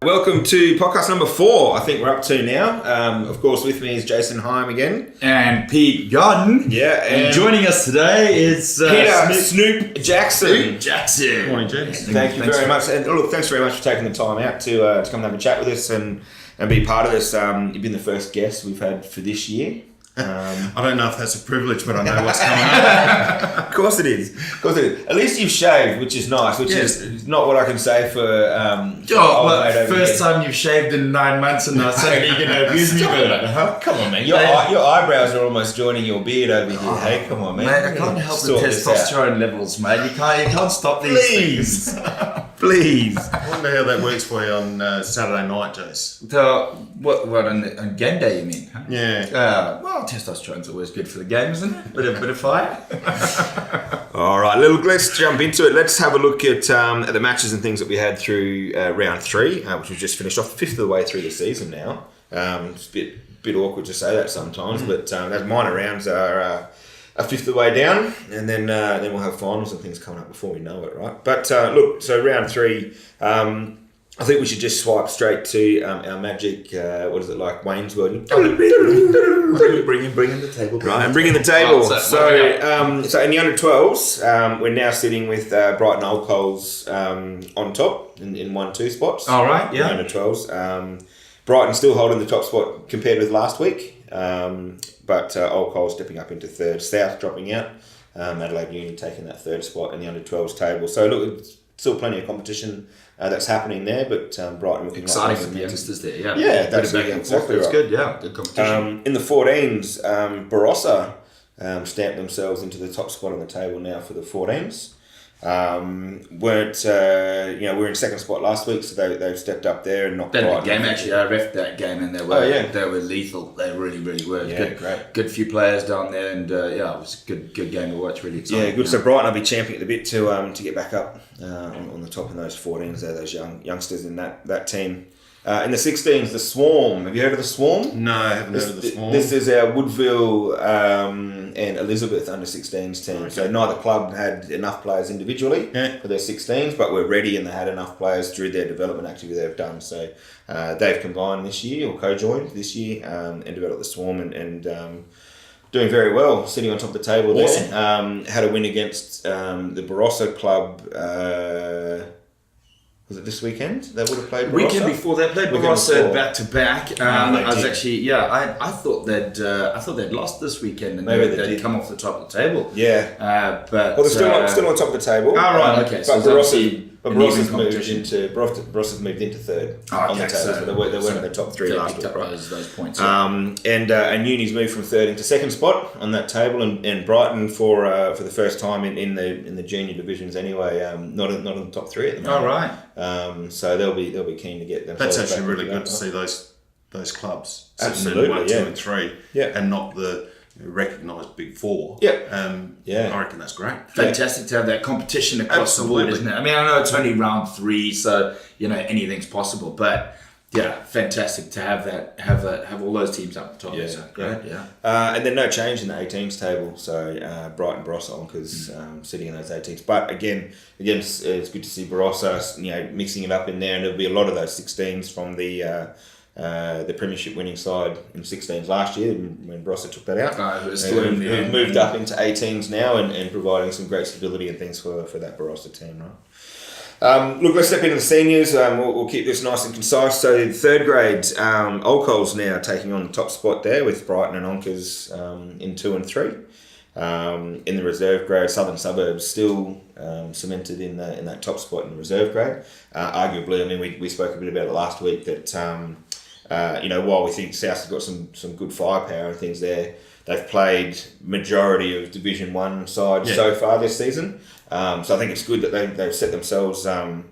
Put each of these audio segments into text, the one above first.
Welcome to podcast number 4. I think we're up to now. Of course, with me is Jason Heim again. And Pete Garden. Yeah. And joining us today is Peter Snoop Jackson. Snoop Jackson. Morning, James. Thank you very much. And look, thanks very much for taking the time out to come and have a chat with us and be part of this. You've been the first guest we've had for this year. I don't know if that's a privilege, but I know what's coming up. Of course it is. At least you've shaved, which is nice, which is not what I can say for... first time you've shaved in 9 months and now suddenly you're going to abuse me with it, huh? Come on, man. Your eyebrows are almost joining your beard over here. Hey, come on, man. Man, I can't help the testosterone levels, man. You can't stop these things. Please. I wonder how that works for you on Saturday night, Jace. So, what on game day you mean? Huh? Yeah. Well, testosterone's always good for the game, isn't it? Bit of fire. All right, let's jump into it. Let's have a look at the matches and things that we had through round 3, which we've just finished off, 5th of the way through the season now. It's a bit awkward to say that sometimes, but those minor rounds are a 5th of the way down, and then we'll have finals and things coming up before we know it, right? But look, so round 3, I think we should just swipe straight to our magic, what is it, like Wayne's World? Bringing the table. Right, I'm bringing the table. So in the under-12s, we're now sitting with Brighton Old Coals on top in 1-2 spots. All right, yeah. In the under-12s. Brighton still holding the top spot compared with last week, but Old Coals stepping up into 3rd. South dropping out. Adelaide Uni taking that 3rd spot in the under-12s table. So look, it's still plenty of competition that's happening there, but Brighton looking exciting with the youngsters there, yeah. Yeah, that's exactly right. It's good, yeah. Good competition. In the 14s, Barossa stamped themselves into the top spot on the table now for the 14s. We're in 2nd spot last week, so they've stepped up there and knocked Brighton. That game actually, I reffed that game and they were lethal. They really, really were. Yeah, great. Good few players down there, and it was a good game to watch. Really exciting. Yeah, good. Yeah. So Brighton will be champing at the bit to get back up on the top in those 14s. There, those youngsters in that team. In the 16s, the Swarm. Have you heard of the Swarm? No, I haven't heard of the Swarm. This is our Woodville and Elizabeth under 16s team. Okay. So neither club had enough players individually for their 16s, but were ready and they had enough players through their development activity they've done. So they've combined this year, or co-joined this year, and developed the Swarm and doing very well, sitting on top of the table there. Had a win against the Barossa club. Was it this weekend? They would have played Barossa? Weekend before they played Barossa back to back. I was actually, I thought they'd lost this weekend and maybe they'd come off the top of the table. Yeah. But they're still on top of the table. Oh, right, okay. But Barossa's moved into 3rd on the table. So they weren't in the top 3 last week, right? Those points. And Uni's moved from 3rd into 2nd spot on that table, and Brighton for the first time in the junior divisions anyway, not in the top 3 at the moment. All right. So they'll be keen to get them. That's actually really good to see those clubs absolutely in 1, 2, and 3, and not the recognised Big 4. I reckon that's great. Fantastic to have that competition across the board, isn't it? I mean, I know it's only round 3, so anything's possible, but yeah, fantastic to have all those teams up the top. So great, and then no change in the 18s table. So Brighton, Barossa, Onkers sitting in those 18s. But again, it's good to see Barossa, mixing it up in there, and there'll be a lot of those 16s from the premiership winning side in 16s last year when Barossa took that out. Who've moved up into 18s now and providing some great stability and things for that Barossa team, right? Look, let's step into the seniors. We'll keep this nice and concise. So the 3rd grade, Old Coals now taking on the top spot there with Brighton and Onkers in 2 and 3. In the reserve grade, Southern Suburbs still cemented in that top spot in the reserve grade. Arguably, I mean, we spoke a bit about it last week that while we think South has got some good firepower and things there, they've played majority of Division 1 sides so far this season. So I think it's good that they've set themselves a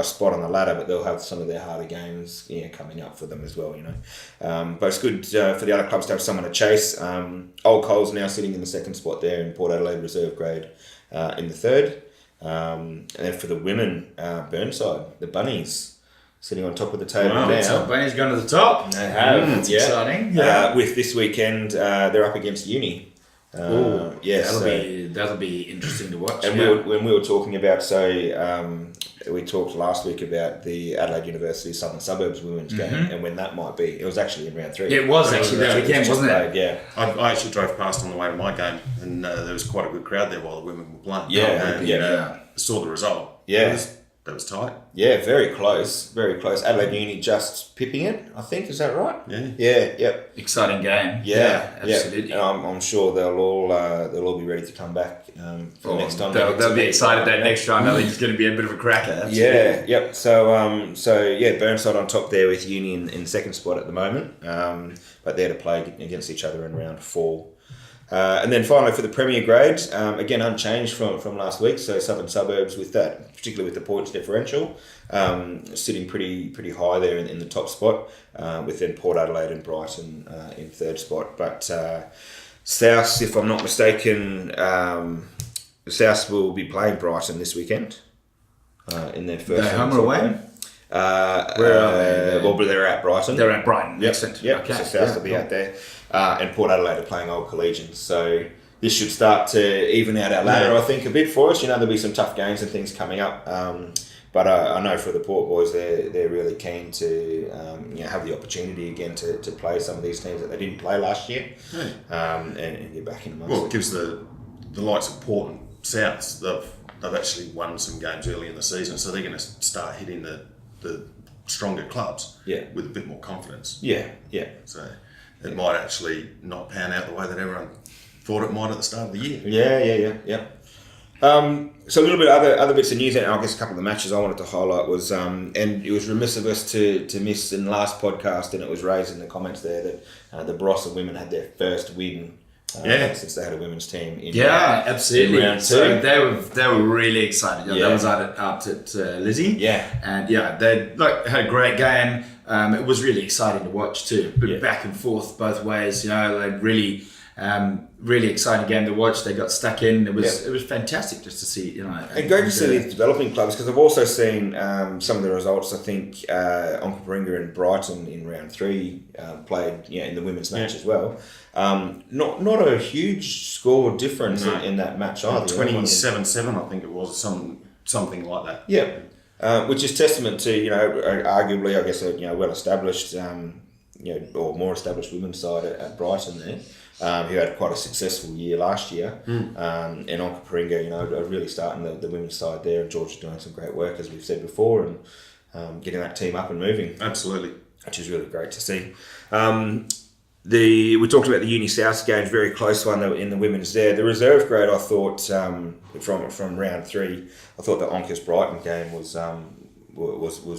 spot on the ladder, but they'll have some of their harder games coming up for them as well. But it's good for the other clubs to have someone to chase. Old Coals now sitting in the 2nd spot there in Port Adelaide reserve grade in the 3rd. And then for the women, Burnside, the Bunnies, sitting on top of the table now. So Bunnies going to the top. They have. That's exciting. Yeah. With this weekend, they're up against Uni. That'll be interesting to watch. And when we were talking about, we talked last week about the Adelaide University Southern Suburbs women's game and when that might be. It was actually in round 3. It was actually that weekend, wasn't it? Yeah. I actually drove past on the way to my game, and there was quite a good crowd there while the women were playing. Saw the result. Yeah. That was tight. Yeah, very close. Very close. Adelaide Uni just pipping it, I think. Is that right? Yeah. Yeah, yep. Exciting game. Yeah, absolutely. And I'm sure they'll all be ready to come back for the next time. They'll be excited that next round. I think it's going to be a bit of a cracker. Absolutely. Yeah, yep. So Burnside on top there with Uni in second spot at the moment. But they're to play against each other in round 4. And then finally for the Premier grade, again unchanged from last week. So Southern Suburbs with that, particularly with the points differential, sitting pretty high there in the top spot, with then Port Adelaide and Brighton in third spot. But South, if I'm not mistaken, South will be playing Brighton this weekend in their first. Home or away? Where are they? Well, they're at Brighton. They're at Brighton. Yep. Excellent. Yep. Okay. So South will be out there. And Port Adelaide are playing Old Collegians. So this should start to even out our ladder, I think, a bit for us. There'll be some tough games and things coming up. But I know for the Port boys, they're really keen to have the opportunity again to play some of these teams that they didn't play last year and get back in amongst Well, it gives the likes of Port and Souths, they've actually won some games early in the season, so they're going to start hitting the stronger clubs with a bit more confidence. Yeah. So it might actually not pan out the way that everyone thought it might at the start of the year. Yeah. So a little bit of other bits of news, and I guess a couple of the matches I wanted to highlight was, and it was remiss of us to miss in the last podcast, and it was raised in the comments there that the Barossa women had their first win since they had a women's team in absolutely. in round 2. So they were really excited. That was out at Lizzie. And they had a great game. It was really exciting to watch too. But back and forth both ways. Like really exciting game to watch. They got stuck in. It was fantastic just to see. And great to see these developing clubs, because I've also seen some of the results. I think Onkaparinga and Brighton in round 3 played in the women's match as well. Not a huge score difference in that match either. 27-7, I think it was, something like that. Yeah, which is testament to arguably, I guess, a well established or more established women's side at Brighton there. Who had quite a successful year last year, and Onkaparinga, are really starting the women's side there, and George is doing some great work, as we've said before, and getting that team up and moving. Absolutely. Which is really great to see. We talked about the Uni South games, very close one in the women's there. The reserve grade, I thought, from round 3, I thought the Onkers Brighton game was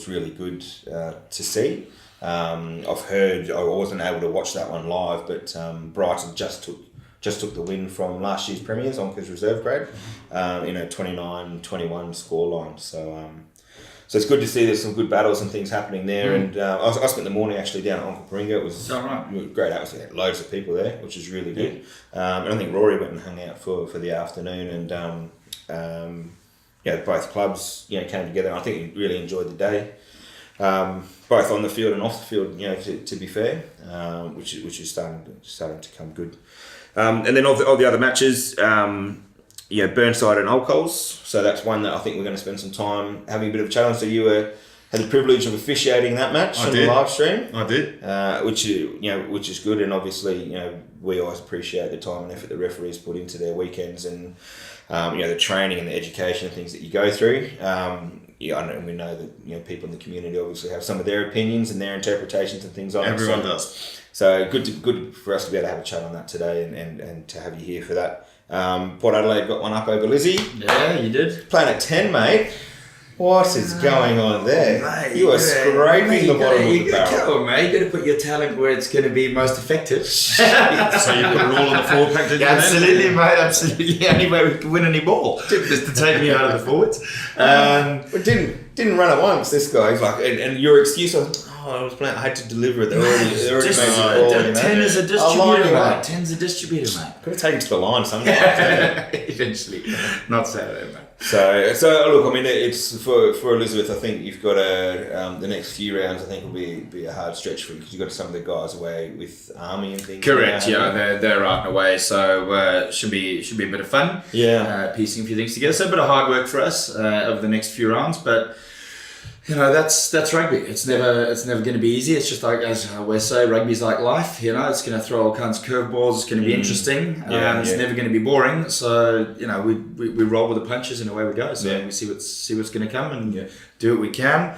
really good to see. I've heard, I wasn't able to watch that one live, but Brighton just took the win from last year's premiers, Onkers reserve grade, in a 29-21 scoreline. So it's good to see there's some good battles and things happening there. And I spent the morning actually down at Onkaparinga. It was great atmosphere, loads of people there, which is really good. And I think Rory went and hung out for the afternoon, and both clubs came together. I think we really enjoyed the day. Both on the field and off the field, to be fair, which is starting to come good. And then of the other matches, Burnside and Old Coles. So that's one that I think we're going to spend some time having a bit of a challenge. So you had the privilege of officiating that match on the live stream. I did, which is good, and obviously we always appreciate the time and effort the referees put into their weekends, and the training and the education and things that you go through. And we know that people in the community obviously have some of their opinions and their interpretations and things on it. Everyone does. So good for us to be able to have a chat on that today, and to have you here for that. Port Adelaide got one up over Lizzie. Yeah, you did. Playing at 10, mate. What is going on there? Mate, you are scraping the bottom of the barrel. Mate, you got to put your talent where it's going to be most effective. So you put it all on the forward pack, didn't you? Absolutely, mate. Absolutely. The only way we can win any ball is to take me out of the forwards. But didn't run it once. This guy, he's like, and your excuse was, I was playing. I had to deliver it. They already made the ball. 10 is a distributor, mate. 10's a distributor, mate. Could have taken to the line sometime. Eventually, not Saturday, mate. So look, I mean, it's for Elizabeth. I think you've got the next few rounds. I think will be a hard stretch for you because you've got some of the guys away with Army and things. Correct. They're right and away. So should be a bit of fun. Yeah. Piecing a few things together. So a bit of hard work for us over the next few rounds, but. That's rugby. It's never going to be easy. It's just like, as I always say, rugby's like life. It's going to throw all kinds of curveballs. It's going to be interesting. It's never going to be boring. So we roll with the punches and away we go. So we see what's going to come and do what we can.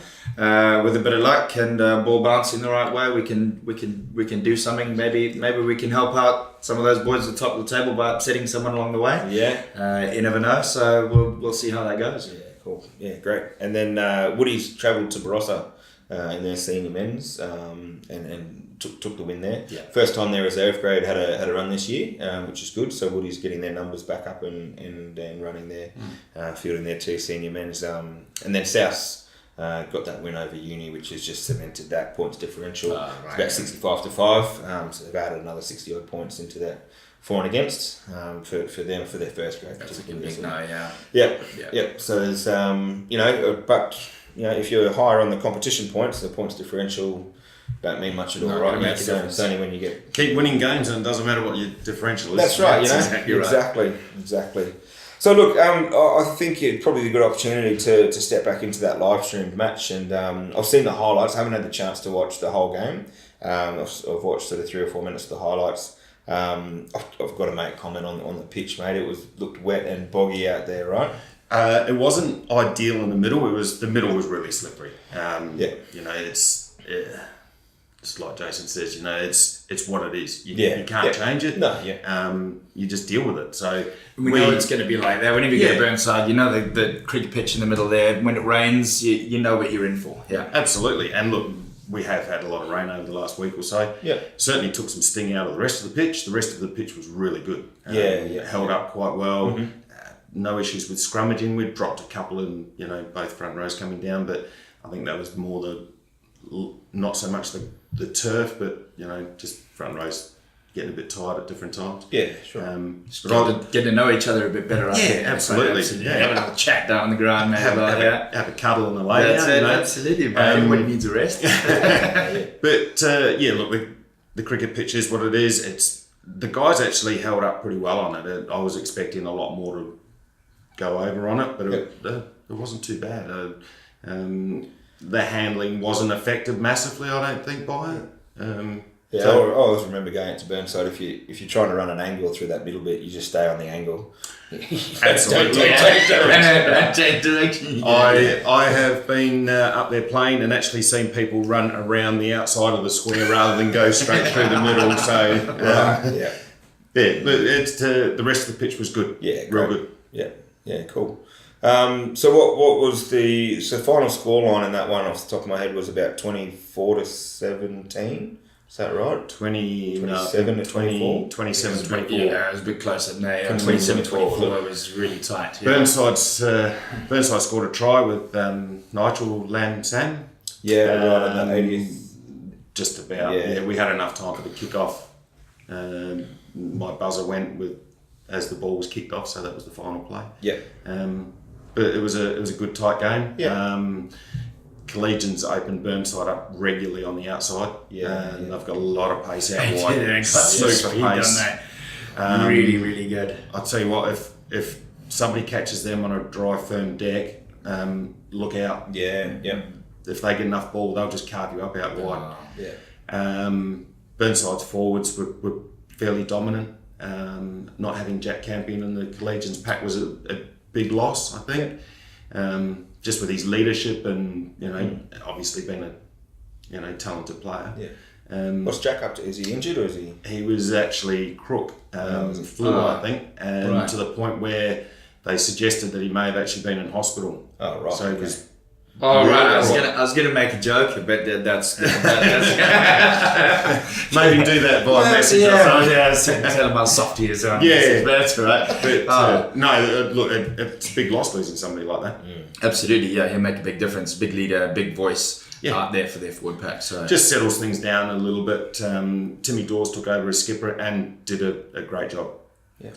With a bit of luck and ball bouncing the right way, we can do something. Maybe we can help out some of those boys at the top of the table by upsetting someone along the way. Yeah. You never know. So we'll see how that goes. Yeah. Cool. Yeah, great. And then Woody's travelled to Barossa in their senior men's and took the win there. Yeah. First time their reserve grade had a run this year, which is good. So Woody's getting their numbers back up and running there, fielding their 2 senior men's. And then South got that win over Uni, which has just cemented that points differential. It's about 65-5. So they've added another 60 odd points into that. For and against for them for their first grade. That's a big no, yeah. So there's but if you're higher on the competition points, the points differential don't mean much at all, right? It's only when you keep winning games and it doesn't matter what your differential is. That's right. Exactly. Exactly. So look, I think it'd probably be a good opportunity to step back into that live streamed match, and I've seen the highlights. I haven't had the chance to watch the whole game. I've watched sort of 3 or 4 minutes of the highlights. I've got to make a comment on the pitch, mate. It looked wet and boggy out there, right? It wasn't ideal in the middle. The middle was really slippery. It's like Jason says. It's what it is. You can't change it. No, yeah. You just deal with it. So we know it's going to be like that. Whenever you get to Burnside, the cricket pitch in the middle there. When it rains, you know what you're in for. Yeah, absolutely. And look. We have had a lot of rain over the last week or so. Yeah. Certainly took some sting out of the rest of the pitch. The rest of the pitch was really good. Held up quite well. Mm-hmm. No issues with scrummaging. We'd dropped a couple in, both front rows coming down, but I think that was more not so much the turf, but, just front rows getting a bit tired at different times. Yeah, sure. Getting to know each other a bit better. Absolutely. Having a chat down on the ground, maybe. Have a cuddle in the lay down. Absolutely, mate. Everybody needs a rest. But look, the cricket pitch is what it is. It's the guys actually held up pretty well on it. I was expecting a lot more to go over on it, but it wasn't too bad. The handling wasn't affected massively, I don't think, by it. I always remember going to Burnside. If you're trying to run an angle through that middle bit, you just stay on the angle. Absolutely. Don't take direction. I have been up there playing and actually seen people run around the outside of the square rather than go straight through the middle. So but it's the rest of the pitch was good. Yeah, real good. Yeah, cool. So what was the final scoreline in that one off the top of my head was about 24-17. Is that right? 27 to 24? 27-24. Yeah, it was a bit closer than that. 27-24 was really tight. Yeah. Burnside scored a try with Nigel Lamsan. Yeah, right on the 80th. Just about. Yeah, we had enough time for the kick-off. My buzzer went as the ball was kicked off, so that was the final play. Yeah. But it was a good tight game. Yeah. Collegians opened Burnside up regularly on the outside. And they've got a lot of pace out wide. Super pace. Really, really good. I'll tell you what, if somebody catches them on a dry, firm deck, look out. Yeah. If they get enough ball, they'll just carve you up out wide. Yeah. Burnside's forwards were fairly dominant. Not having Jack Campion in the Collegians pack was a big loss, I think. Just with his leadership and obviously being a talented player. Yeah. What's Jack up to? Is he injured or is he? He was actually crook, flu, I think, and to the point where they suggested that he may have actually been in hospital. Oh right. So he was. Oh right, I was gonna make a joke, but that's maybe do that by message. Tell him how soft he is. That's right. But look, it's a big loss losing somebody like that. Absolutely, he'll make a big difference. Big leader, big voice out there for their forward pack. So just settles things down a little bit. Timmy Dawes took over as skipper and did a great job. Yeah.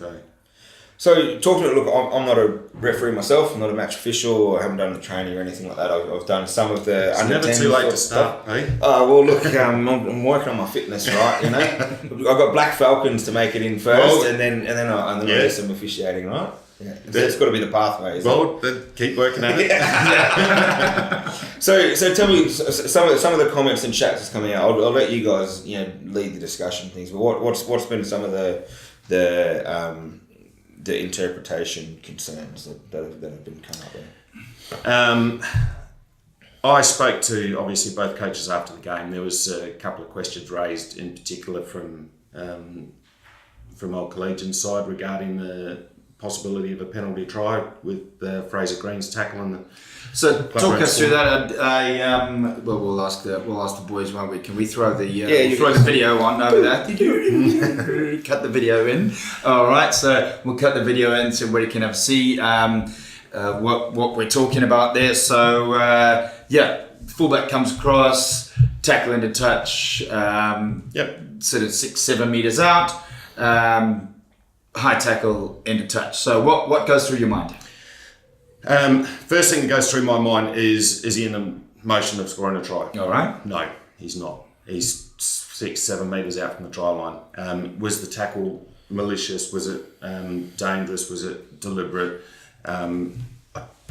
So, talking to look, I'm not a referee myself. I'm not a match official. I haven't done the training or anything like that. I've done some of the. It's never too late to start, eh? Oh well, look, I'm working on my fitness, right? You know, I've got Black Falcons to make it in first, and then I'll do some officiating, right? Yeah, it's got to be the pathway. Then keep working at it. So tell me some of the comments and chats that's coming out. I'll let you guys lead the discussion things. But what's been some of the interpretation concerns that have been coming up there? I spoke to obviously both coaches after the game. There was a couple of questions raised in particular from Old Collegian's side regarding the possibility of a penalty try with Fraser Green's tackle on the. So talk us through that. We'll ask the boys, won't we? Can we throw the throw the video on over there? Cut the video in. All right, so we'll cut the video in so everybody can see what we're talking about there. So fullback comes across, tackle into touch. Sort of 6-7 meters out. High tackle into touch. So what goes through your mind? First thing that goes through my mind is he in the motion of scoring a try? All right. No, he's not. He's 6-7 metres out from the try line. Was the tackle malicious? Was it dangerous? Was it deliberate? I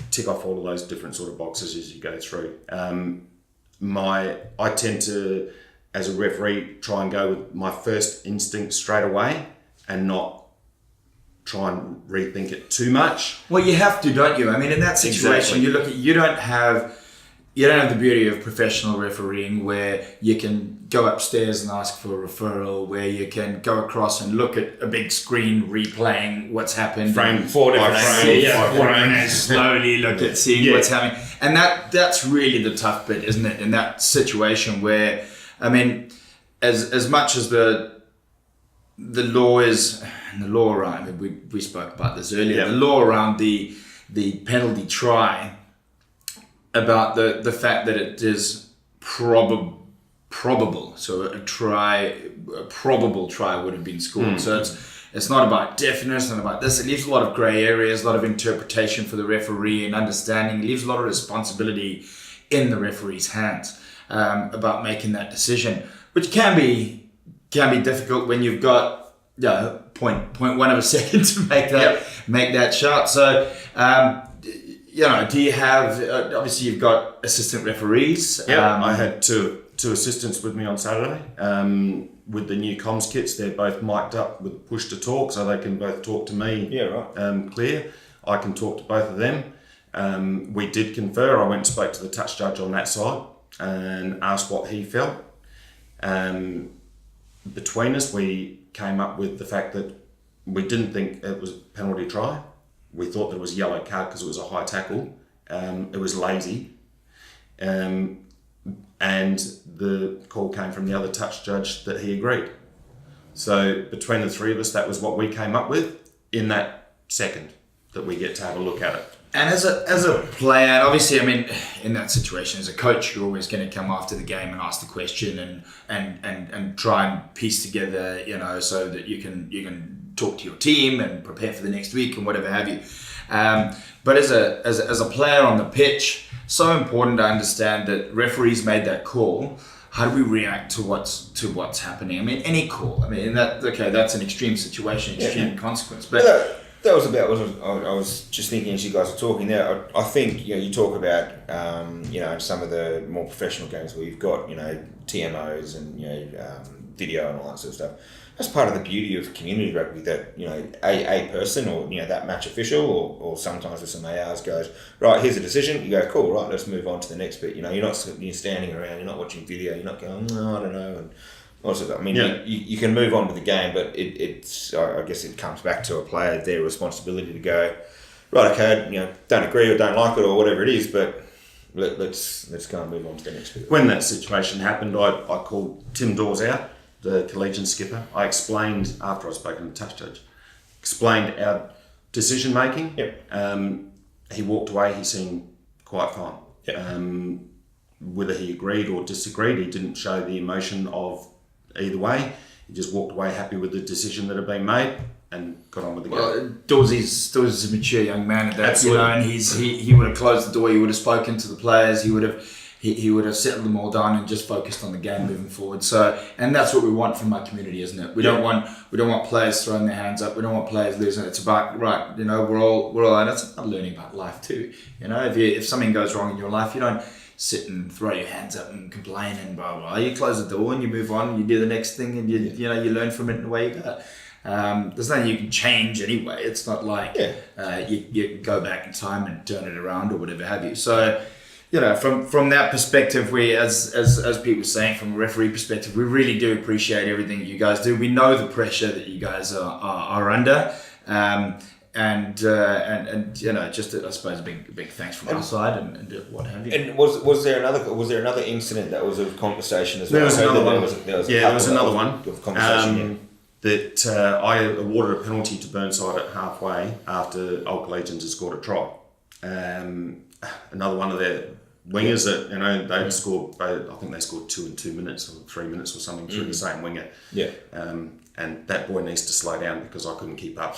tick off all of those different sort of boxes as you go through. I tend to, as a referee, try and go with my first instinct straight away and not try and rethink it too much. Well, you have to, don't you? I mean, in that situation, you don't have the beauty of professional refereeing where you can go upstairs and ask for a referral, where you can go across and look at a big screen replaying what's happened. Four different frames. And slowly look at seeing what's happening. And that's really the tough bit, isn't it? In that situation where, I mean, as much as the law is... And the law around, we spoke about this earlier, the law around the penalty try, about the fact that it is probable. So a probable try would have been scored. So it's not about definite, it's not about this. It leaves a lot of grey areas, a lot of interpretation for the referee and understanding. It leaves a lot of responsibility in the referee's hands about making that decision, which can be difficult when you've got 0.1 of a second to make that shot. So, do you have? Obviously, you've got assistant referees. I had two assistants with me on Saturday. With the new comms kits, they're both mic'd up with push to talk, so they can both talk to me. Clear. I can talk to both of them. We did confer. I went and spoke to the touch judge on that side and asked what he felt. Between us, we came up with the fact that we didn't think it was a penalty try. We thought that it was a yellow card because it was a high tackle. It was lazy. And the call came from the other touch judge that he agreed. So between the three of us, that was what we came up with in that second that we get to have a look at it. And as a player, and obviously, I mean, in that situation, as a coach, you're always going to come after the game and ask the question and try and piece together, so that you can talk to your team and prepare for the next week and whatever have you. But as a player on the pitch, so important to understand that referees made that call. How do we react to what's happening? I mean, any call. I mean, that's an extreme situation, extreme consequence, but. That was about what I was just thinking as you guys were talking there. I think you talk about some of the more professional games where you've got TMOs and video and all that sort of stuff. That's part of the beauty of community rugby, that a person or that match official or sometimes with some ARs goes, right, here's a decision. You go, cool, right, let's move on to the next bit. You're standing around, you're not watching video, you're not going, no, I don't know. And also, I mean, you can move on with the game, but it's I guess it comes back to a player, their responsibility to go, right, okay, don't agree or don't like it or whatever it is, but let's go and move on to the next bit. When that situation happened, I called Tim Dawes out, the Collegian skipper. I explained, after I'd spoken to the touch judge, explained our decision making. He walked away, he seemed quite fine. Whether he agreed or disagreed, he didn't show the emotion of either way. He just walked away happy with the decision that had been made. got on with the game. Well, Dawes is a mature young man at that, Absolutely. and he would have closed the door. He would have spoken to the players. He would have settled them all down and just focused on the game moving forward. So, and that's what we want from our community, isn't it? We don't want players throwing their hands up. We don't want players losing. It's about we're all, and it's about learning about life too. If something goes wrong in your life, you don't sit and throw your hands up and complain and blah blah. You close the door and you move on. And you do the next thing, and you learn from it and away you go. There's nothing you can change anyway. It's not like you can go back in time and turn it around or whatever have you. So, from that perspective, we, as Pete was saying, from a referee perspective, we really do appreciate everything that you guys do. We know the pressure that you guys are under, and just I suppose a big thanks from our side and what have you. And was there another incident that was of conversation as well? There was another one. There was another one of conversation. That I awarded a penalty to Burnside at halfway after Old Collegians had scored a try. Another one of their wingers that they'd scored. I think they scored 2 in 2 minutes or 3 minutes or something through the same winger. Yeah. And that boy needs to slow down because I couldn't keep up.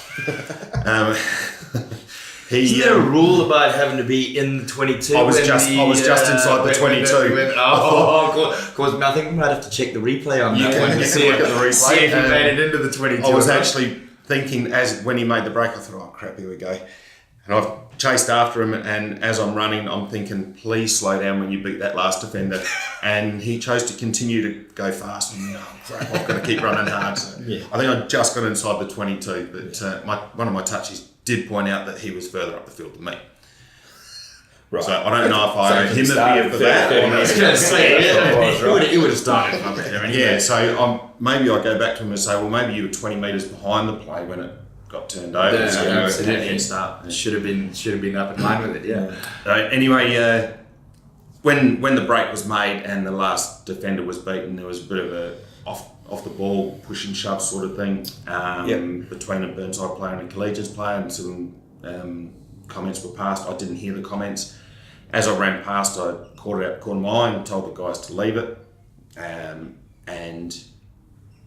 Isn't there a rule about having to be in the 22? I was just inside the 22. Of course. I think we might have to check the replay on that one to see if he made it into the 22. I was actually thinking when he made the break, I thought, oh crap, here we go. And I've chased after him, and as I'm running, I'm thinking, please slow down when you beat that last defender. And he chose to continue to go fast. And crap, I've got to keep running hard. So I think I just got inside the 22, but one of my touches did point out that he was further up the field than me. Right. So I don't know if I owed him the beer for that. I was going to say, he would have started from there anyway. Yeah, so maybe I go back to him and say, well, maybe you were 20 metres behind the play when it got turned over. Yeah, so absolutely. Head start. Should have been up in line with it, yeah. Anyway, when the break was made and the last defender was beaten, there was a bit of a off the ball push and shove sort of thing between a Burnside player and a Collegians player, and some comments were passed. I didn't hear the comments. As I ran past, I caught it out the corner of my eye and told the guys to leave it, and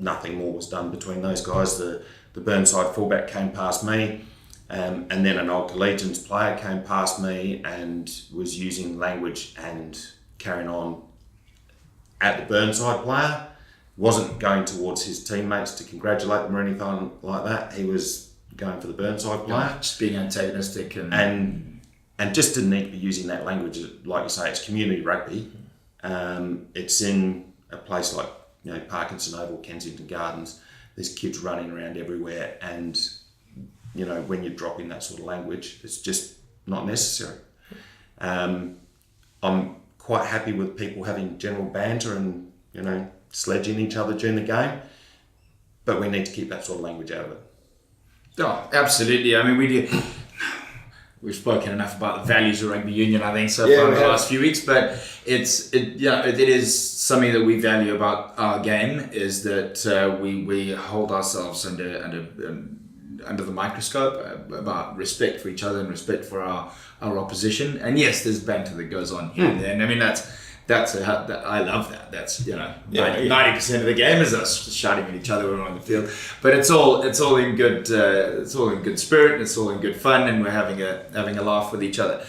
nothing more was done between those guys. The Burnside fullback came past me, and then an Old Collegians player came past me and was using language and carrying on at the Burnside player. Wasn't going towards his teammates to congratulate them or anything like that. He was going for the Burnside player. Just being antagonistic and just didn't need to be using that language. Like you say, it's community rugby. It's in a place like Parkinson Oval, Kensington Gardens. There's kids running around everywhere, and when you're dropping that sort of language, it's just not necessary. I'm quite happy with people having general banter and sledging each other during the game, but we need to keep that sort of language out of it. Oh, absolutely. I mean, we've spoken enough about the values of rugby union, I think, so far in the last few weeks, but it is something that we value about our game, is that we hold ourselves under the microscope about respect for each other and respect for our opposition. And yes, there's banter that goes on here and there, and I mean I love that. That's 90% of the game is us shouting at each other when we're on the field, but it's all in good spirit, it's all in good fun, and we're having a laugh with each other.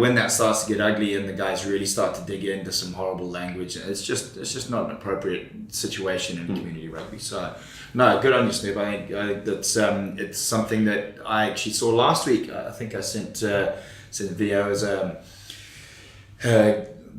When that starts to get ugly and the guys really start to dig into some horrible language, it's just not an appropriate situation in community rugby. So no, good on you, Snoop. I think that's it's something that I actually saw last week. I think I sent a video as a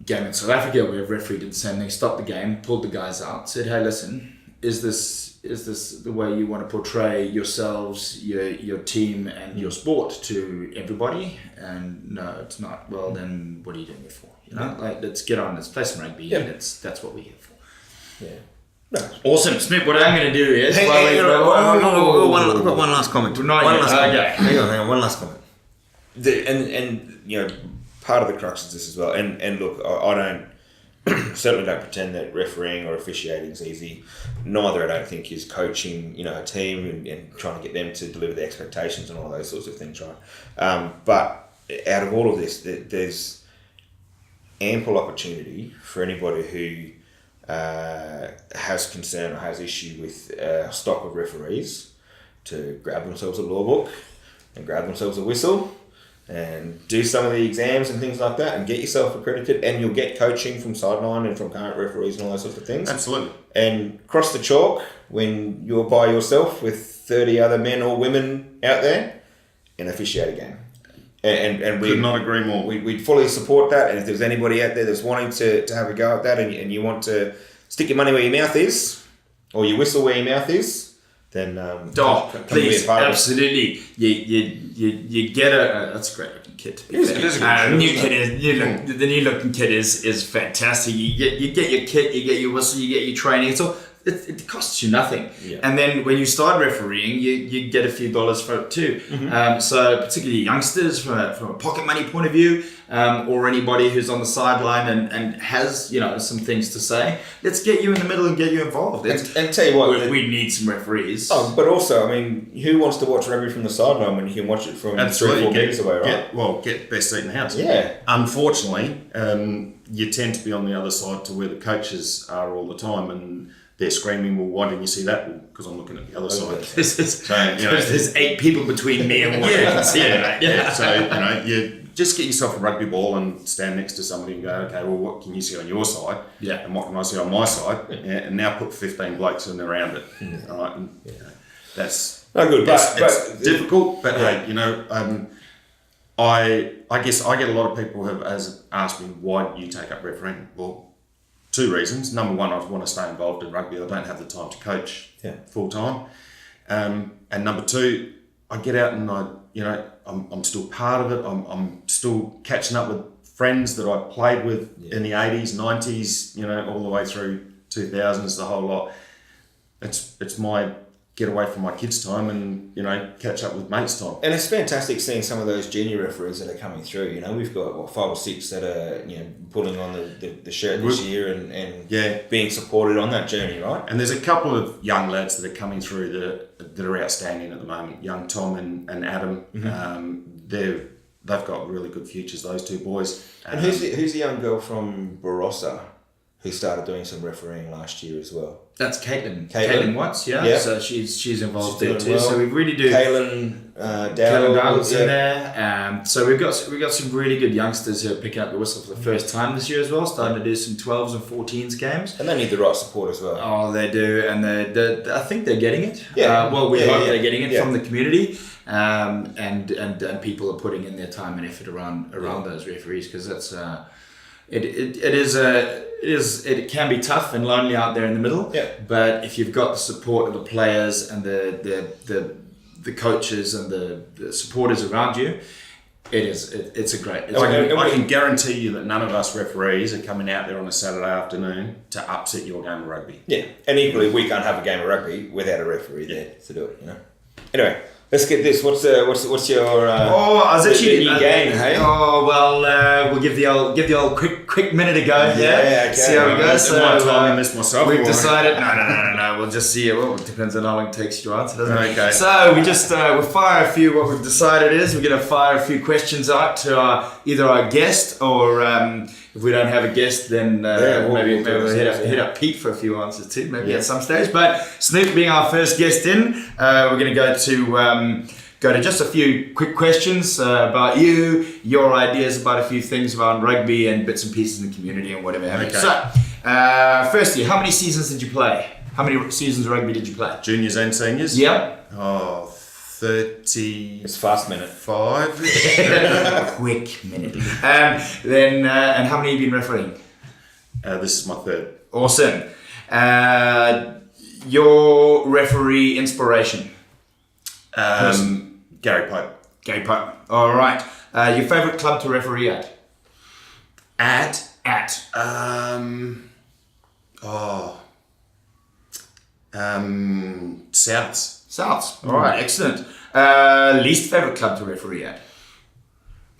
game in South Africa where a referee did the same thing, stopped the game, pulled the guys out, said, hey, listen, is this the way you want to portray yourselves, your team and your sport to everybody? And no, it's not. Well, then what are you doing it for? Let's get on, let's play some rugby, and that's what we're here for. Yeah. No. Awesome. Smith, what I'm going to do is... I've got one last comment. Hang on, one last comment. Part of the crux is this as well, and look, I certainly don't pretend that refereeing or officiating is easy. Neither, I don't think, is coaching a team and trying to get them to deliver the expectations and all those sorts of things, right? But out of all of this, there's ample opportunity for anybody who has concern or has issue with stock of referees to grab themselves a law book and grab themselves a whistle and do some of the exams and things like that and get yourself accredited, and you'll get coaching from sideline and from current referees and all those sorts of things. Absolutely. And cross the chalk when you're by yourself with 30 other men or women out there and officiate a game. And we could not agree more. We'd fully support that, and if there's anybody out there that's wanting to have a go at that and you want to stick your money where your mouth is, or your whistle where your mouth is, then please, absolutely. You get a that's a great looking kit. It is a new kit is the new looking kit is fantastic. You get your kit, you get your whistle, you get your training. It's all. It costs you nothing, and then when you start refereeing, you get a few dollars for it too. So particularly youngsters from a pocket money point of view, or anybody who's on the sideline and has some things to say, let's get you in the middle and get you involved. And tell you what, we need some referees. Oh, but also, I mean, who wants to watch rugby from the sideline when you can watch it from 3-4 meters away, right? Get best seat in the house. Yeah. Unfortunately, you tend to be on the other side to where the coaches are all the time, and they're screaming, well, why didn't you see that? Well, because I'm looking at the other side. There's 8 people between me and what you can see. So, you just get yourself a rugby ball and stand next to somebody and go, okay, well, what can you see on your side? Yeah. And what can I see on my side? And now put 15 blokes in around it. All right? And, that's not good. It's difficult, but hey, I guess I get a lot of people who have asked me, why do you take up refereeing? Well, 2 reasons. Number one, I want to stay involved in rugby. I don't have the time to coach full time. And number 2, I get out and I'm still part of it. I'm still catching up with friends that I played with in the 80s, 90s, all the way through 2000s, the whole lot. It's my get away from my kids' time and, catch up with mates' time. And it's fantastic seeing some of those junior referees that are coming through. We've got 5 or 6 that are, pulling on the shirt this year and being supported on that journey, right? And there's a couple of young lads that are coming through that are outstanding at the moment. Young Tom and Adam. They've got really good futures, those 2 boys. And who's the young girl from Barossa who started doing some refereeing last year as well? That's Caitlin Watts, yeah. So she's involved there too. Well. So we really do. Caitlin Dowdall's in there. So we've got some really good youngsters who are picking up the whistle for the first time this year as well, starting to do some 12s and 14s games. And they need the right support as well. Oh, they do, and I think they're getting it. Yeah. We hope they're getting it from the community, and people are putting in their time and effort around those referees, because that's it can be tough and lonely out there in the middle. Yeah. But if you've got the support of the players and the coaches and the supporters around you, it's a great. I can guarantee you that none of us referees are coming out there on a Saturday afternoon to upset your game of rugby. Yeah, and equally we can't have a game of rugby without a referee there to do it. Anyway. Let's get this. What's your new game? Hey. Oh well, we'll give the old quick minute to go. Okay. See how we go. So I missed myself. We've decided. No. We'll just see. Well, it depends on how long it takes you to answer, doesn't it? Okay. So we just we'll fire a few. What we've decided is we're going to fire a few questions out to either our guest or if we don't have a guest, then maybe we'll hit up Pete for a few answers too. Maybe at some stage. But Snoop being our first guest in, we're going to go to just a few quick questions about you, your ideas about a few things about rugby and bits and pieces in the community and whatever. Okay. So, firstly, how many seasons did you play? How many seasons of rugby did you play? Juniors and seniors? Yep. 30. It's fast minute. 5. Quick minute. And how many have you been refereeing? This is my 3rd. Awesome. Your referee inspiration? Gary Pope. Gary Pope. All right. Your favourite club to referee at? At? Souths. Souths. All right. Excellent. Least favourite club to referee at?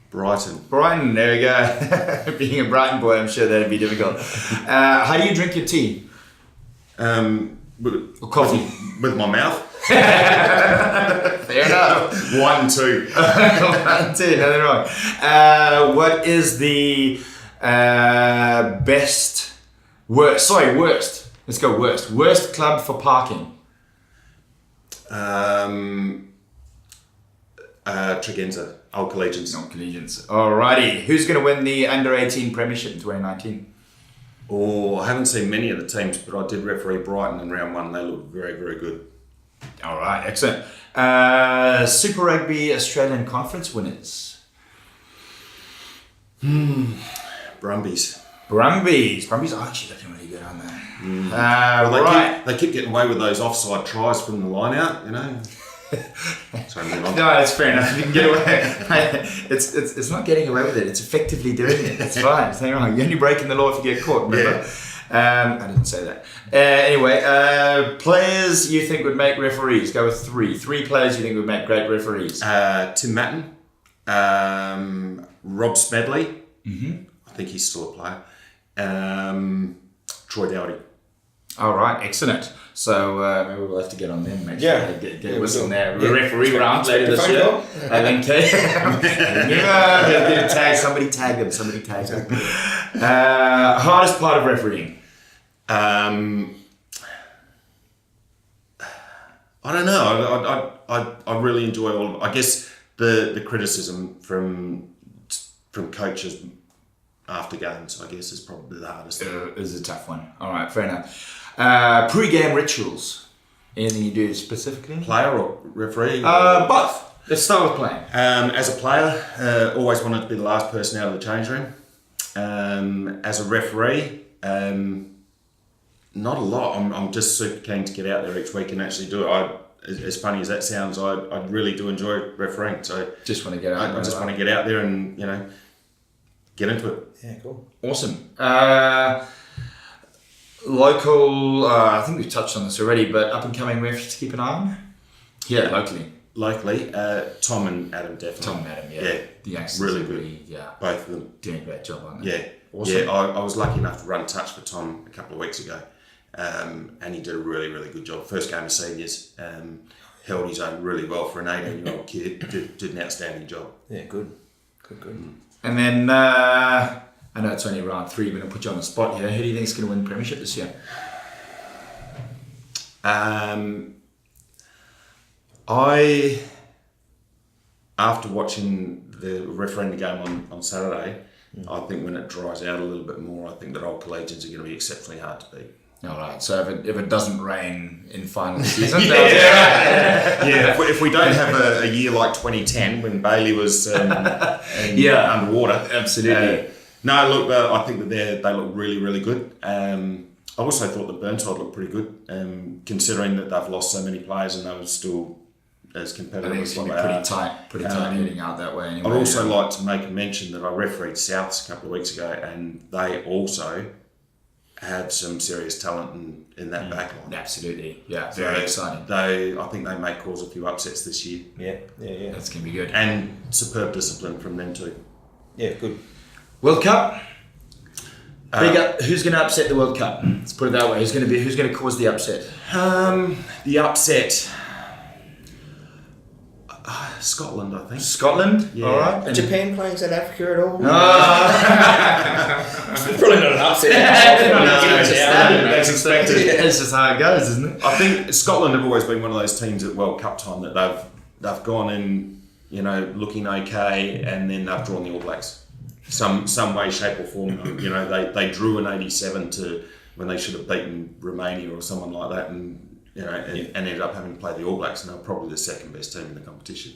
Brighton. There we go. Being a Brighton boy, I'm sure that'd be difficult. How do you drink your tea? Or coffee? With my mouth. Fair enough. 1, 2. 1, 2, nothing wrong. What is the worst? Let's go worst. Worst club for parking? Tregenza, Old Collegians. Old Collegians. Alrighty. Who's going to win the under-18 premiership in 2019? Oh, I haven't seen many of the teams, but I did referee Brighton in round 1. They look very, very good. All right, excellent. Super Rugby Australian Conference winners. Brumbies. Brumbies are actually looking really good, aren't they? They keep getting away with those offside tries from the line out, you know. Sorry, move on. No, it's fair enough. You can get away. It's not getting away with it. It's effectively doing it. It's fine. It's nothing wrong. You're only breaking the law if you get caught. Remember? Yeah. I didn't say that. Anyway, players you think would make referees? Go with 3. 3 players you think would make great referees. Tim Matten, Rob Smedley. Mm-hmm. I think he's still a player. Troy Dowdy. All right, excellent. So maybe we'll have to get on them. Make sure they get a whistle there. Referee round later this year. And then somebody tag them. Hardest part of refereeing. I don't know. I really enjoy all of it. I guess the criticism from coaches after games, I guess, is probably the hardest thing. Is a tough one. All right, fair enough. Pre-game rituals. Anything you do specifically? Player or referee? Both. Let's start with playing. As a player, always wanted to be the last person out of the change room. As a referee, not a lot. I'm just super keen to get out there each week and actually do it. As funny as that sounds, I really do enjoy refereeing. So just want to get out. I just want to get out there and get into it. Yeah, cool. Awesome. Local, I think we've touched on this already, but up and coming refs to keep an eye on? Yeah, locally. Tom and Adam definitely. Tom and Adam, yeah. The youngsters really good. Yeah. Both of them. Doing a great job, aren't they? Yeah. Awesome. Yeah, I was lucky enough to run touch for Tom a couple of weeks ago. And he did a really, really good job. First game of seniors, held his own really well for an 18-year-old kid. Did an outstanding job. Yeah, good. And then, I know it's only round 3, but I'll put you on the spot here. Who do you think is going to win the premiership this year? After watching the referendum game on Saturday, I think when it dries out a little bit more, I think that Old Collegians are going to be exceptionally hard to beat. All right. So if it doesn't rain in final season, if we don't have a year like 2010 when Bailey was underwater, absolutely. No, look, I think that they look really, really good. I also thought that Burnside looked pretty good, considering that they've lost so many players and they were still as competitive. I think it's going to be pretty tight heading out that way. Anyway. I'd also like to make a mention that I refereed Souths a couple of weeks ago, and they also have some serious talent in that backline. Absolutely, yeah, very exciting. I think they may cause a few upsets this year. Yeah. That's going to be good. And superb discipline from them too. Yeah, good. World Cup. Who's going to upset the World Cup? Let's put it that way. Who's going to cause the upset? The upset. Scotland, I think. Scotland? Yeah. All right. Are Japan playing South Africa at all? No. It's probably not an upset. That's expected. That's just how it goes, isn't it? I think Scotland have always been one of those teams at World Cup time that they've gone in, looking okay, and then they've drawn the All Blacks. Some way, shape or form. They drew in '87 to when they should have beaten Romania or someone like that, and ended up having to play the All Blacks, and they were probably the second best team in the competition.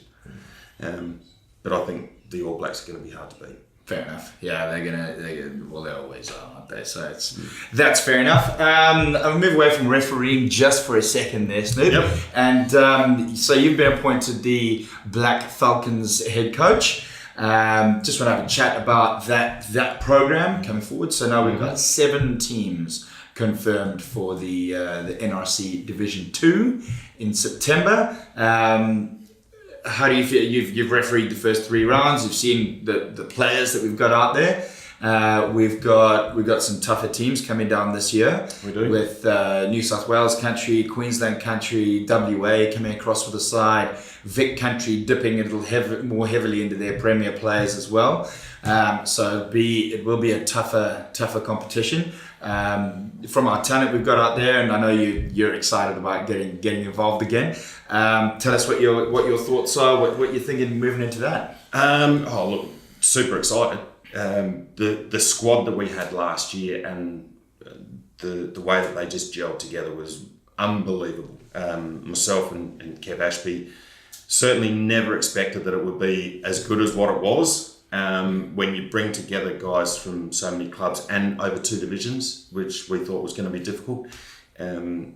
But I think the All Blacks are going to be hard to beat. Fair enough. Yeah, they always are, aren't they? So that's fair enough. I'll move away from refereeing just for a second there, Snoop. Yep. And so you've been appointed the Black Falcons head coach. Just want to have a chat about that program coming forward. So now we've got 7 teams confirmed for the NRC Division 2 in September. How do you feel? You've refereed the first 3 rounds. You've seen the players that we've got out there. We've got some tougher teams coming down this year. We do. With New South Wales country, Queensland country, WA coming across with the side, Vic country dipping a little more heavily into their premier players as well. So it will be a tougher competition. From our talent we've got out there, and I know you're excited about getting involved again. Tell us what your thoughts are, what you're thinking moving into that. Look, super excited. The squad that we had last year and the way that they just gelled together was unbelievable. Myself and Kev Ashby certainly never expected that it would be as good as what it was. When you bring together guys from so many clubs and over 2 divisions, which we thought was going to be difficult. In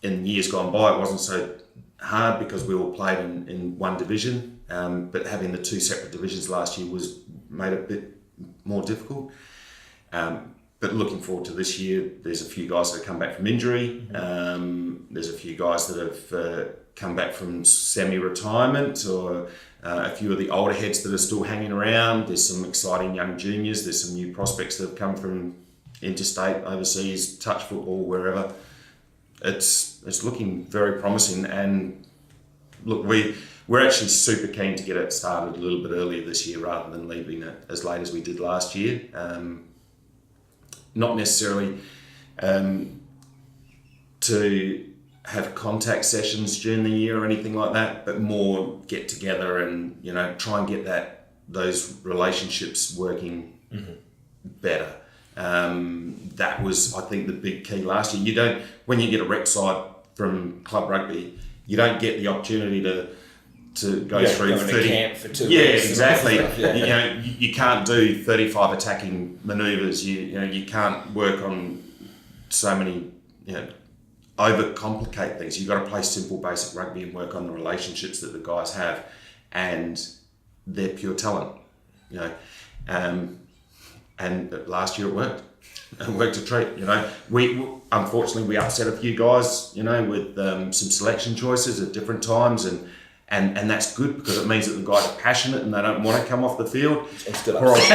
years gone by, it wasn't so hard because we all played in one division, but having the 2 separate divisions last year made it a bit more difficult. But looking forward to this year, there's a few guys that have come back from injury. There's a few guys that have come back from semi-retirement, or a few of the older heads that are still hanging around. There's some exciting young juniors. There's some new prospects that have come from interstate, overseas, touch football, wherever. It's looking very promising. And look, we're actually super keen to get it started a little bit earlier this year rather than leaving it as late as we did last year. Not necessarily to have contact sessions during the year or anything like that, but more get together and try and get those relationships working better. That was, I think, the big key last year. When you get a rep side from club rugby, you don't get the opportunity to go through 30 camp for 2 yeah, weeks. Exactly. You can't do 35 attacking manoeuvres. You can't work on so many overcomplicate things. You've got to play simple, basic rugby and work on the relationships that the guys have, and their pure talent. And last year it worked. It worked a treat. We unfortunately we upset a few guys. With some selection choices at different times, and that's good because it means that the guys are passionate and they don't want to come off the field. I'm still We're right.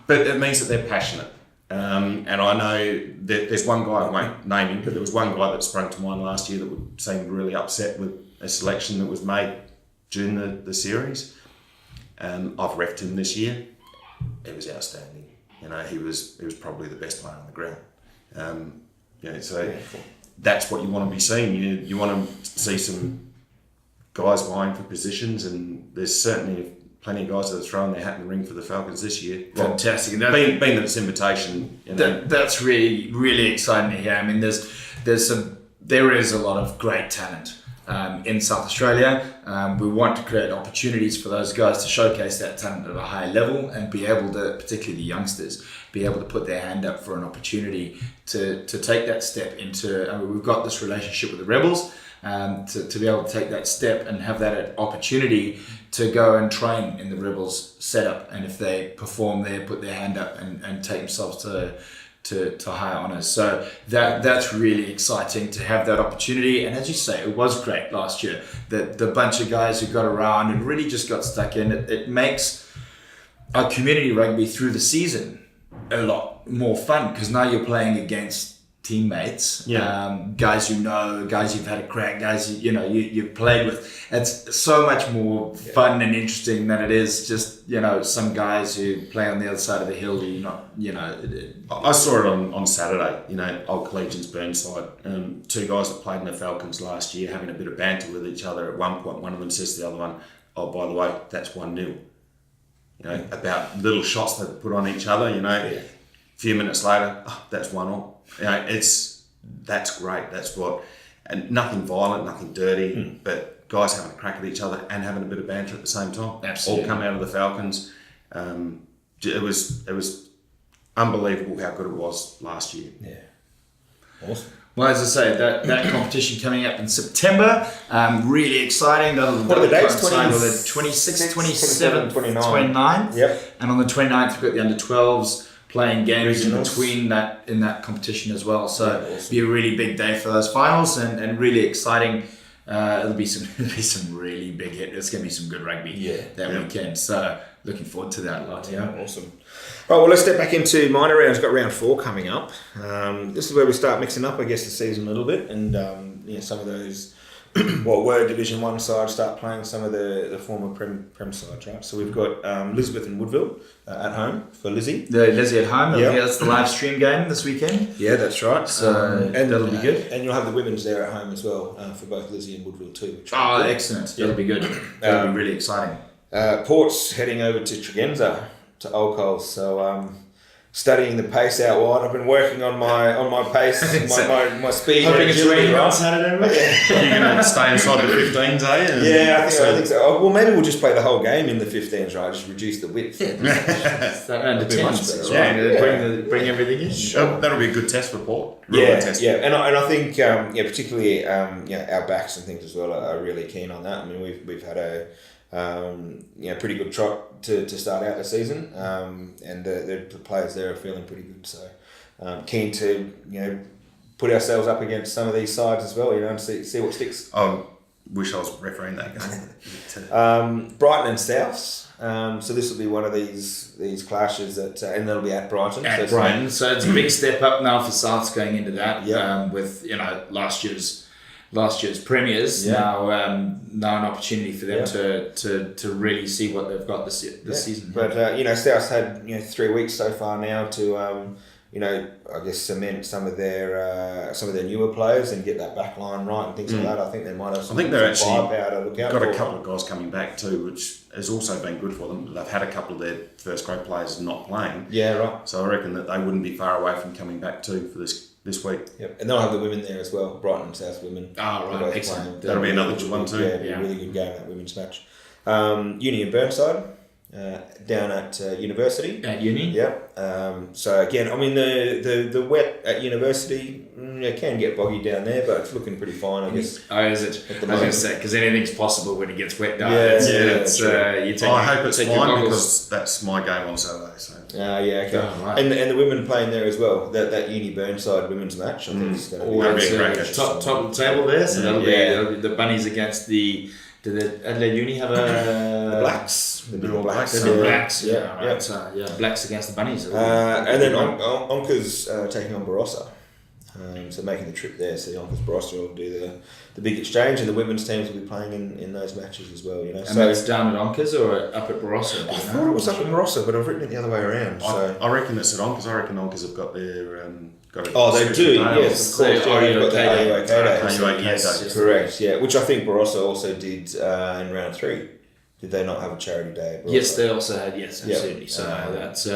But it means that they're passionate. And I know that there's one guy, I won't name him, but there was one guy that sprung to mind last year that seemed really upset with a selection that was made during the series. I've reffed him this year. It was outstanding. He was probably the best player on the ground. So that's what you want to be seeing. You want to see some guys vying for positions, and there's certainly plenty of guys that are throwing their hat in the ring for the Falcons this year. Fantastic. And being that it's invitation, that's really, really exciting to hear. I mean, there is a lot of great talent in South Australia. We want to create opportunities for those guys to showcase that talent at a high level and be able to, particularly the youngsters, be able to put their hand up for an opportunity to take that step into. We've got this relationship with the Rebels. To be able to take that step and have that opportunity to go and train in the Rebels setup, and if they perform there, put their hand up and take themselves to higher honours. So that's really exciting to have that opportunity. And as you say, it was great last year. The bunch of guys who got around and really just got stuck in, it makes our community rugby through the season a lot more fun, because now you're playing against teammates, guys guys you've had a crack, guys you've played with. It's so much more fun and interesting than it is just some guys who play on the other side of the hill. I saw it on Saturday. Old Collegians Burnside, 2 guys that played in the Falcons last year having a bit of banter with each other. At one point, one of them says to the other one, "Oh, by the way, that's 1-0." About little shots they put on each other. A few minutes later, that's 1-1. That's great. That's what, and nothing violent, nothing dirty, but guys having a crack at each other and having a bit of banter at the same time. Absolutely. All come out of the Falcons. It was unbelievable how good it was last year. Yeah. Awesome. Well, as I say, that competition coming up in September, really exciting. What are the dates? 26th, 27th, 29th. Yep. And on the 29th, we've got the under-12s playing games in Regionals. between in that competition as well. So awesome. Be a really big day for those finals, and really exciting it'll be some really big hit. It's going to be some good rugby that weekend. So looking forward to that lot. Yeah, awesome. Right, well, let's step back into minor rounds. We've got round 4 coming up. This is where we start mixing up, I guess, the season a little bit, and some of those what were Division 1 sides start playing some of the former Prem sides, right? So we've got Elizabeth and Woodville at home for Lizzie. The Lizzie at home, that's the live stream game this weekend. Yeah, that's right. So and that'll be good. And you'll have the women's there at home as well for both Lizzie and Woodville too. Excellent. That'll be good. That'll be really exciting. Port's heading over to Tregenza, to Old Coles. So studying the pace out wide. I've been working on my pace, my speed. Hoping it's raining on Saturday, mate. You're going to stay inside the 15s, eh? Yeah, I think so. Well, maybe we'll just play the whole game in the 15s, right? Just reduce the width. Under 10s, right? Bring everything in. Sure. That'll be a good test for Port. And I think particularly our backs and things as well are really keen on that. I mean, we've had a pretty good trot to start out the season, and the players there are feeling pretty good. So keen to put ourselves up against some of these sides as well, and see what sticks. I wish I was refereeing that game. Brighton and Souths. So this will be one of these clashes that, and that'll be at Brighton. So it's a big step up now for Souths going into that. With last year's premiers, now an opportunity for them to really see what they've got this season. But South's had 3 weeks so far now to I guess cement some of their newer players and get that back line right and things like that. I think they might have. They're actually firepower to look out got for. a couple of guys coming back too, which has also been good for them. They've had a couple of their first grade players not playing. Yeah, right. So I reckon that they wouldn't be far away from coming back too for this week. Yep, and they'll have the women there as well. Brighton and South women. Right, excellent. That'll be another good one too. Yeah, it'll be a really good game, that women's match. Uni and Burnside. Down at University. At Uni? Yeah. So again, I mean the wet at University can get boggy down there, but it's looking pretty fine, I guess. Oh, is it? I was going to say, because anything's possible when it gets wet down. I hope it's fine because that's my game on Saturday. So. Okay. Oh, right. And the women playing there as well. That Uni Burnside women's match, I think is going to be a cracker. Top of the table there, so that'll be the Bunnies against the. Do the Adelaide Uni have the Blacks? The Blacks. The Blacks. Yeah. Right. So, Blacks against the Bunnies. And then Onka's taking on Barossa. So making the trip there. So Onka's Barossa will do the big exchange, and the women's teams will be playing in those matches as well. And that's down at Onka's or up at Barossa? I thought it was up at Barossa, but I've written it the other way around. I reckon it's at Onka's. I reckon Onka's have got their. They do, yes, of course. Yes, correct, yeah. Which I think Barossa also did in round 3. Did they not have a charity day? Yes, they also had. Yes, absolutely. So that's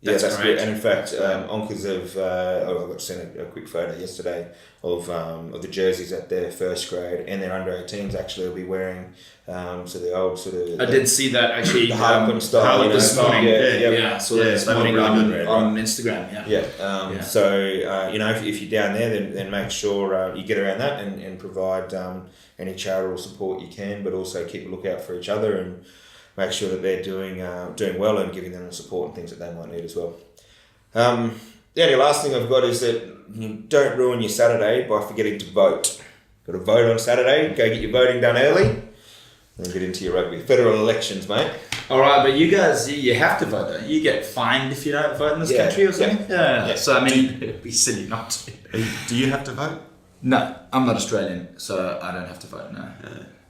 that's great. Good. And in fact, Onkas have. I got sent a quick photo yesterday of the jerseys at their first grade and their under 18s. Actually, will be wearing the old sort of. I did see that actually. The Harlequin style. This morning. So this morning on Instagram. So if you're down there, then make sure you get around that and provide any charitable support you can, but also keep a lookout for each other and make sure that they're doing well and giving them the support and things that they might need as well. The only last thing I've got is that you don't ruin your Saturday by forgetting to vote. Got to vote on Saturday. Go get your voting done early. Then get into your rugby. Federal elections, mate. All right, but you guys, you have to vote, don't you? You get fined if you don't vote in this country or something? Yeah. So, I mean, it'd be silly not to. Do you have to vote? No, I'm not Australian, so I don't have to vote, no.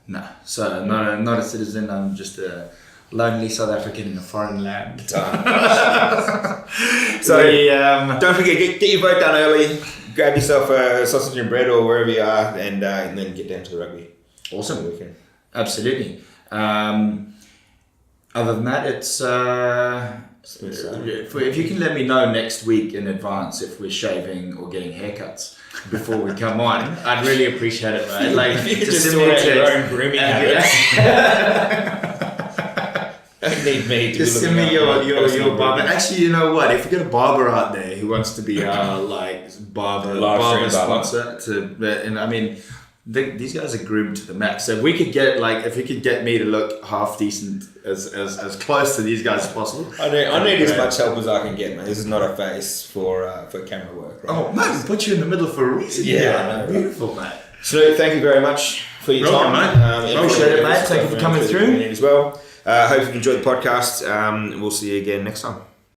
No, so not a citizen, I'm just a lonely South African in a foreign land. So, don't forget, get your vote done early, grab yourself a sausage and bread or wherever you are, and then get down to the rugby. Awesome. Absolutely. Other than that, it's if you can let me know next week in advance if we're shaving or getting haircuts before we come on, I'd really appreciate it, mate. Like, if you could just sort out your own grooming habits. Don't need me to just send me your barber. Actually, you know what? If you get a barber out there who wants to be our barber sponsor, and I mean. These guys are groomed to the max. So if we could get me to look half decent as close to these guys as possible. I need as much help as I can get, man. This is not a face for camera work. Right? Oh man, we put you in the middle for a reason. Yeah, I know, beautiful, man. So thank you very much for your Welcome, time. mate. Appreciate it, mate. Thank you for coming through as well. Hope you enjoyed the podcast. We'll see you again next time.